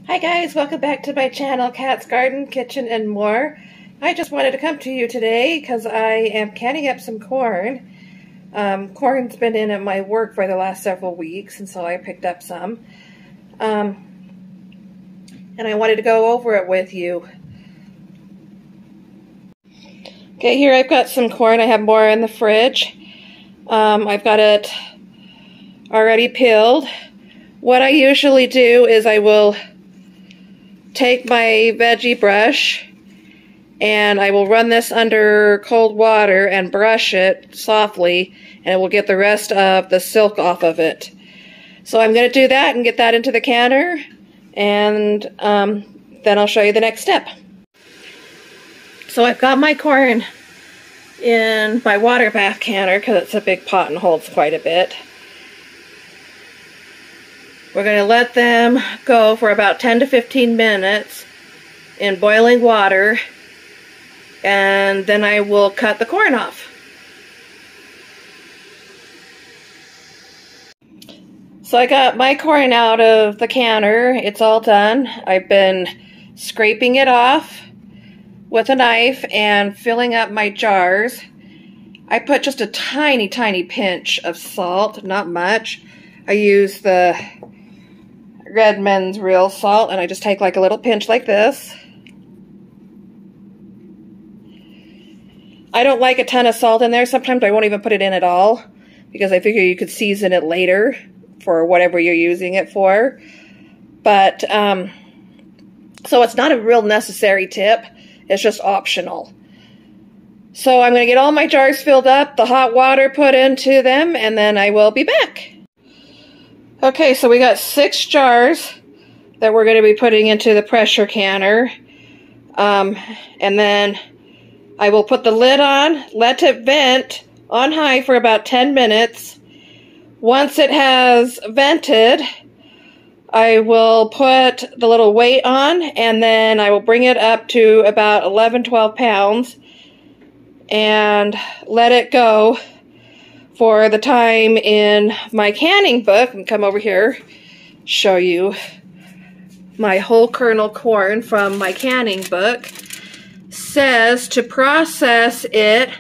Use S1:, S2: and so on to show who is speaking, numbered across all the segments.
S1: Hi guys, welcome back to my channel, Cat's Garden, Kitchen, and more. I just wanted to come to you today because I am canning up some corn. Corn's been in at my work for the last several weeks, and so I picked up some. And I wanted to go over it with you. Okay, here I've got some corn. I have more in the fridge. I've got it already peeled. What I usually do is I will take my veggie brush and I will run this under cold water and brush it softly, and it will get the rest of the silk off of it. So I'm going to do that and get that into the canner, and then I'll show you the next step. So I've got my corn in my water bath canner because it's a big pot and holds quite a bit. We're going to let them go for about 10 to 15 minutes in boiling water, and then I will cut the corn off. So I got my corn out of the canner. It's all done. I've been scraping it off with a knife and filling up my jars. I put just a tiny pinch of salt, not much. I use the Redmond's real salt, and I just take like a little pinch like this. I don't like a ton of salt in there. Sometimes I won't even put it in at all because I figure you could season it later for whatever you're using it for. But so it's not a real necessary tip. It's just optional. So I'm going to get all my jars filled up, the hot water put into them, and then I will be back. Okay, so we got 6 jars that we're going to be putting into the pressure canner. And then I will put the lid on, let it vent on high for about 10 minutes. Once it has vented, I will put the little weight on, and then I will bring it up to about 11-12 pounds and let it go for the time in my canning book. And come over here, show you my whole kernel corn from my canning book. Says to process it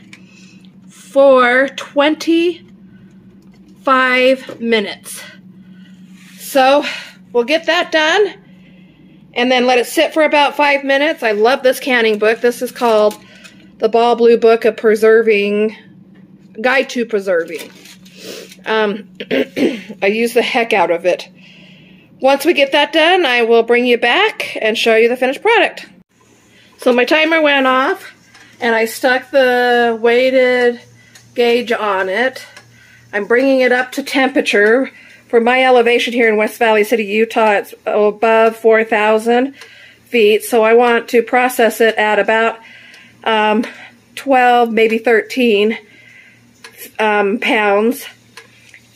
S1: for 25 minutes. So we'll get that done and then let it sit for about 5 minutes. I love this canning book. This is called The Ball Blue Book of Preserving, Guide to Preserving. I use the heck out of it. Once we get that done, I will bring you back and show you the finished product. So my timer went off, and I stuck the weighted gauge on it. I'm bringing it up to temperature. For my elevation here in West Valley City, Utah, it's above 4,000 feet, so I want to process it at about 12, maybe 13 pounds.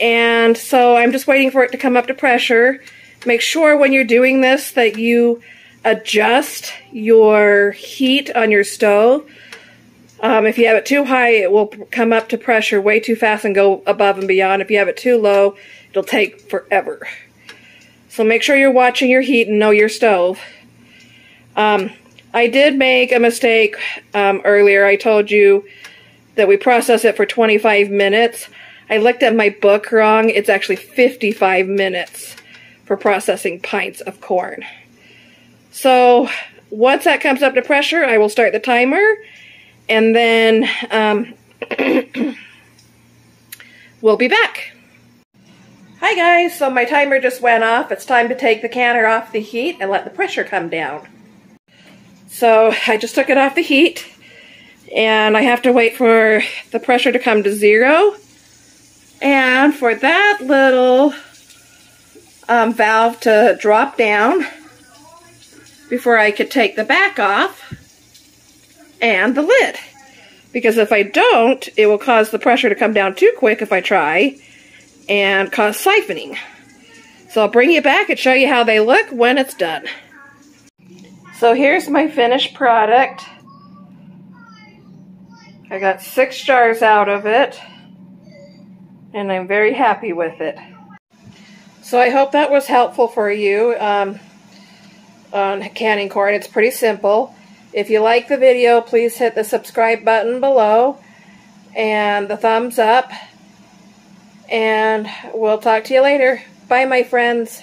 S1: And so I'm just waiting for it to come up to pressure. Make sure when you're doing this that you adjust your heat on your stove. If you have it too high, it will come up to pressure way too fast and go above and beyond. If you have it too low, it'll take forever. So make sure you're watching your heat and know your stove. I did make a mistake earlier. I told you that we process it for 25 minutes. I looked at my book wrong. It's actually 55 minutes for processing pints of corn. So once that comes up to pressure, I will start the timer, and then we'll be back. Hi guys, so my timer just went off. It's time to take the canner off the heat and let the pressure come down. So I just took it off the heat, and I have to wait for the pressure to come to 0. And for that little valve to drop down before I could take the back off and the lid. Because if I don't, it will cause the pressure to come down too quick if I try and cause siphoning. So I'll bring you back and show you how they look when it's done. So here's my finished product. I got 6 jars out of it, and I'm very happy with it. So I hope that was helpful for you. on canning corn. It's pretty simple. If you like the video, please hit the subscribe button below and the thumbs up. And we'll talk to you later. Bye, my friends.